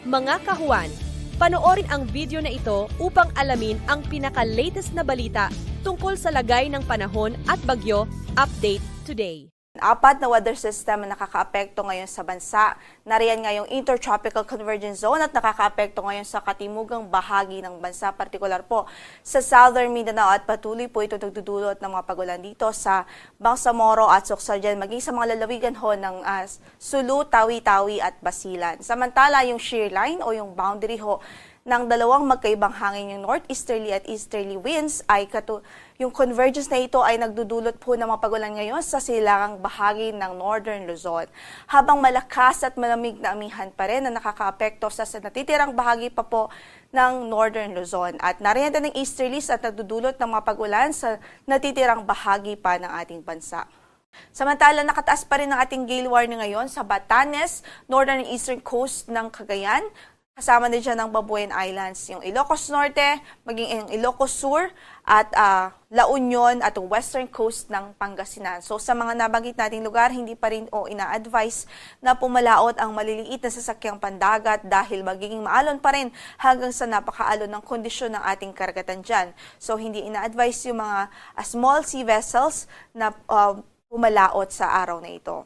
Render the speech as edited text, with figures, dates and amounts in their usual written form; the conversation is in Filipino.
Mga kahuan, panoorin ang video na ito upang alamin ang pinaka-latest na balita tungkol sa lagay ng panahon at bagyo. Update today. Apat na weather system na nakakaapekto ngayon sa bansa. Nariyan ngayong Intertropical Convergence Zone at nakakaapekto ngayon sa katimugang bahagi ng bansa, partikular po sa Southern Mindanao, at patuloy po ito nagdudulot ng mga pagulan dito sa Bangsamoro at Suksojan, maging sa mga lalawigan ho ng Sulu, Tawi-Tawi at Basilan. Samantala, yung shear line o yung boundary ho ng dalawang magkaibang hangin, yung northeasterly at easterly winds, ay yung convergence na ito ay nagdudulot po ng mga pagulan ngayon sa silangang bahagi ng Northern Luzon. Habang malakas at malamig na amihan pa rin na nakakaapekto sa natitirang bahagi pa po ng Northern Luzon. At nariyan din ng easterlies at nagdudulot ng mga pagulan sa natitirang bahagi pa ng ating bansa. Samantala, nakataas pa rin ang ating gale warning ngayon sa Batanes, northern and eastern coast ng Cagayan. Kasama din dyan ng Babuyan Islands, yung Ilocos Norte, maging yung Ilocos Sur, at La Union at yung western coast ng Pangasinan. So sa mga nabanggit nating lugar, hindi pa rin ina-advise na pumalaot ang maliliit na sasakyang pandagat dahil magiging maalon pa rin hanggang sa napakaalon ng kondisyon ng ating karagatan dyan. So hindi ina-advise yung mga small sea vessels na pumalaot sa araw na ito.